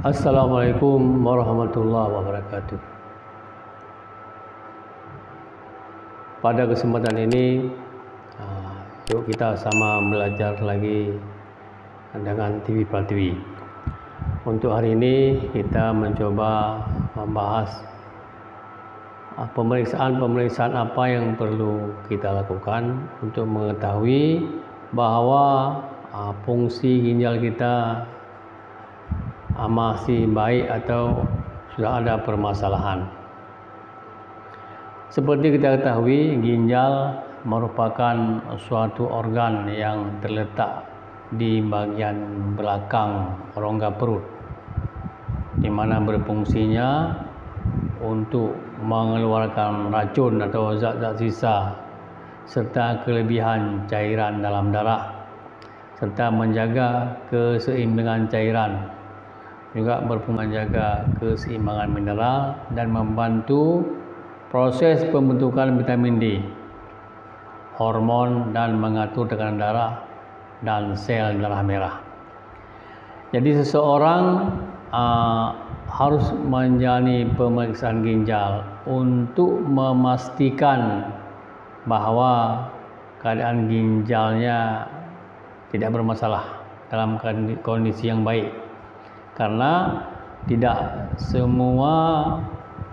Assalamualaikum warahmatullahi wabarakatuh. Pada kesempatan ini, yuk kita sama belajar lagi dengan TV Pratiwi. Untuk hari ini kita mencoba membahas pemeriksaan apa yang perlu kita lakukan untuk mengetahui bahwa fungsi ginjal kita masih baik atau sudah ada permasalahan. Seperti kita ketahui, ginjal merupakan suatu organ yang terletak di bagian belakang rongga perut, di mana berfungsinya untuk mengeluarkan racun atau zat-zat sisa serta kelebihan cairan dalam darah, serta menjaga keseimbangan cairan, juga berfungsi menjaga keseimbangan mineral dan membantu proses pembentukan vitamin D, hormon, dan mengatur tekanan darah dan sel darah merah. Jadi seseorang harus menjalani pemeriksaan ginjal untuk memastikan bahwa keadaan ginjalnya tidak bermasalah, dalam kondisi yang baik. Karena tidak semua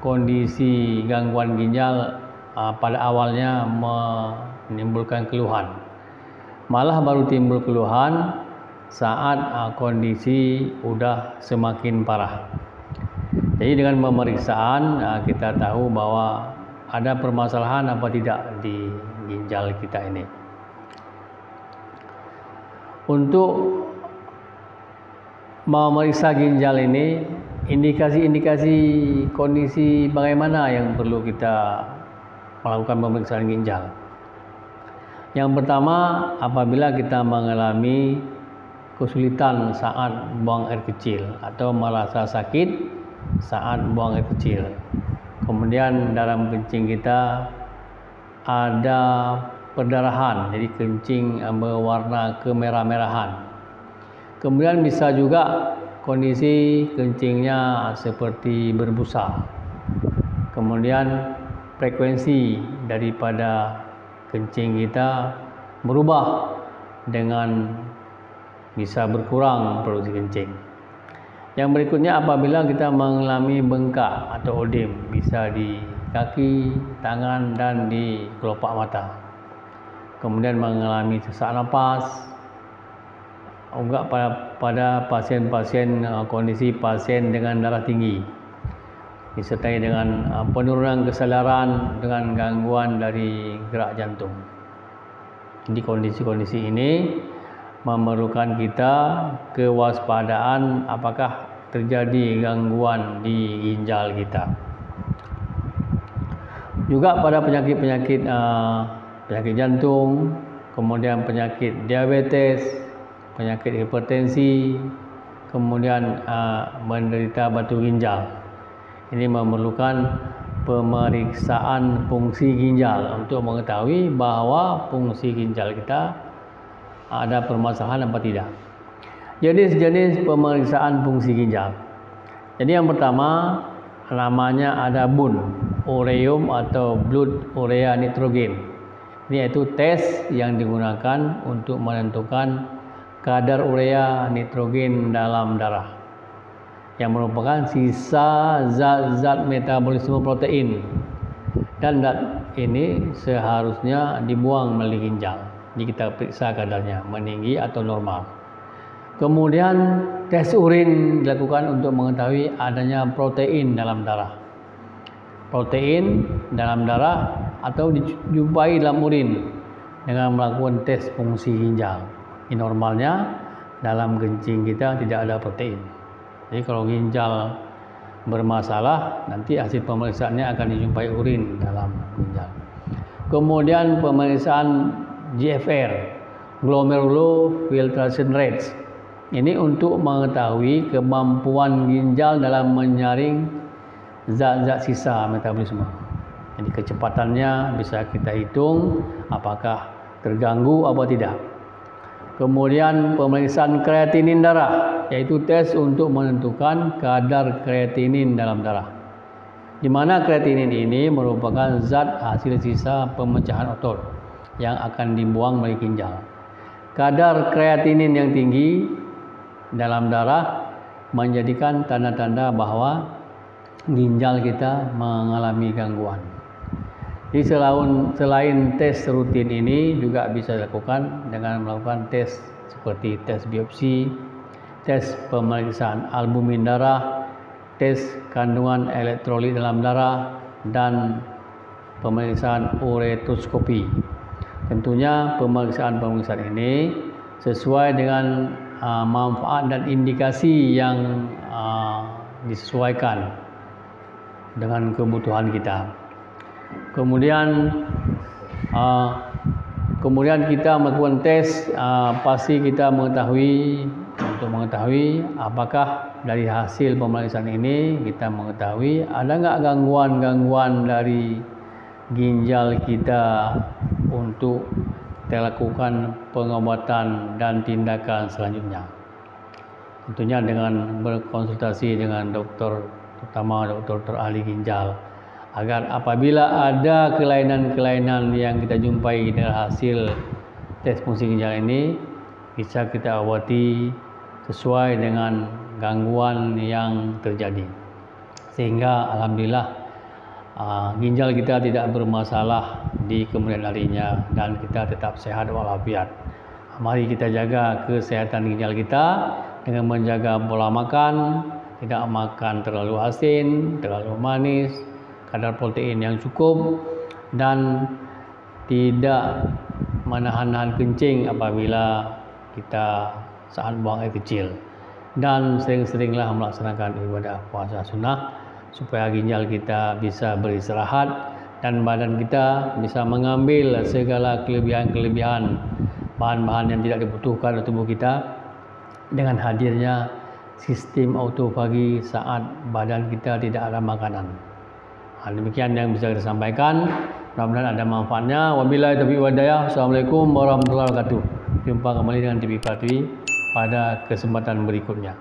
kondisi gangguan ginjal pada awalnya menimbulkan keluhan. Malah baru timbul keluhan saat kondisi udah semakin parah. Jadi dengan pemeriksaan kita tahu bahwa ada permasalahan apa tidak di ginjal kita ini. Untuk memeriksa ginjal ini, indikasi-indikasi kondisi bagaimana yang perlu kita melakukan pemeriksaan ginjal. Yang pertama, apabila kita mengalami kesulitan saat buang air kecil atau merasa sakit saat buang air kecil. Kemudian dalam kencing kita ada perdarahan, jadi kencing berwarna kemerah-merahan. Kemudian bisa juga kondisi kencingnya seperti berbusa. Kemudian frekuensi daripada kencing kita berubah dengan bisa berkurang produksi kencing. Yang berikutnya, apabila kita mengalami bengkak atau odem, bisa di kaki, tangan, dan di kelopak mata. Kemudian mengalami sesak napas, juga pada pasien-pasien kondisi pasien dengan darah tinggi, disertai dengan penurunan kesadaran dengan gangguan dari gerak jantung. Jadi kondisi-kondisi ini memerlukan kita kewaspadaan apakah terjadi gangguan di ginjal kita. Juga pada penyakit jantung, kemudian penyakit diabetes, penyakit hipertensi, kemudian menderita batu ginjal. Ini memerlukan pemeriksaan fungsi ginjal untuk mengetahui bahwa fungsi ginjal kita ada permasalahan apa tidak. Jadi sejenis pemeriksaan fungsi ginjal. Jadi yang pertama namanya ada BUN, ureum atau blood urea nitrogen. Ini yaitu tes yang digunakan untuk menentukan kadar urea nitrogen dalam darah, yang merupakan sisa zat-zat metabolisme protein, dan zat ini seharusnya dibuang melalui ginjal. Jadi kita periksa kadarnya meninggi atau normal. Kemudian tes urin dilakukan untuk mengetahui adanya protein dalam darah. Protein dalam darah atau dijumpai dalam urin dengan melakukan tes fungsi ginjal. Ini normalnya dalam kencing kita tidak ada protein. Jadi kalau ginjal bermasalah, nanti hasil pemeriksaannya akan dijumpai urin dalam ginjal. Kemudian pemeriksaan GFR, glomerular filtration rate. Ini untuk mengetahui kemampuan ginjal dalam menyaring zat-zat sisa metabolisme. Jadi kecepatannya bisa kita hitung apakah terganggu atau tidak. Kemudian pemeriksaan kreatinin darah, iaitu tes untuk menentukan kadar kreatinin dalam darah. Di mana kreatinin ini merupakan zat hasil sisa pemecahan otot yang akan dibuang melalui ginjal. Kadar kreatinin yang tinggi dalam darah menjadikan tanda-tanda bahwa ginjal kita mengalami gangguan. Jadi selain tes rutin ini juga bisa dilakukan dengan melakukan tes seperti tes biopsi, tes pemeriksaan albumin darah, tes kandungan elektrolit dalam darah, dan pemeriksaan uretoskopi. Tentunya pemeriksaan ini sesuai dengan manfaat dan indikasi yang disesuaikan dengan kebutuhan kita. Kemudian kita melakukan tes, pasti kita mengetahui apakah dari hasil pemeriksaan ini kita mengetahui ada nggak gangguan dari ginjal kita untuk kita lakukan pengobatan dan tindakan selanjutnya. Tentunya dengan berkonsultasi dengan dokter, terutama dokter ahli ginjal, agar apabila ada kelainan-kelainan yang kita jumpai dari hasil tes fungsi ginjal ini bisa kita obati sesuai dengan gangguan yang terjadi, sehingga alhamdulillah ginjal kita tidak bermasalah di kemudian harinya dan kita tetap sehat walafiat. Mari kita jaga kesehatan ginjal kita dengan menjaga pola makan, tidak makan terlalu asin, terlalu manis, kadar protein yang cukup, dan tidak menahan kencing apabila kita saat buang air kecil. Dan sering-seringlah melaksanakan ibadah puasa sunnah supaya ginjal kita bisa beristirahat dan badan kita bisa mengambil segala kelebihan-kelebihan bahan-bahan yang tidak dibutuhkan oleh tubuh kita dengan hadirnya sistem autofagi saat badan kita tidak ada makanan. Demikian yang bisa kita sampaikan. Mudah-mudahan ada manfaatnya. Wabillahi taufiq wal hidayah. Assalamualaikum warahmatullahi wabarakatuh. Jumpa kembali dengan TV Patwi pada kesempatan berikutnya.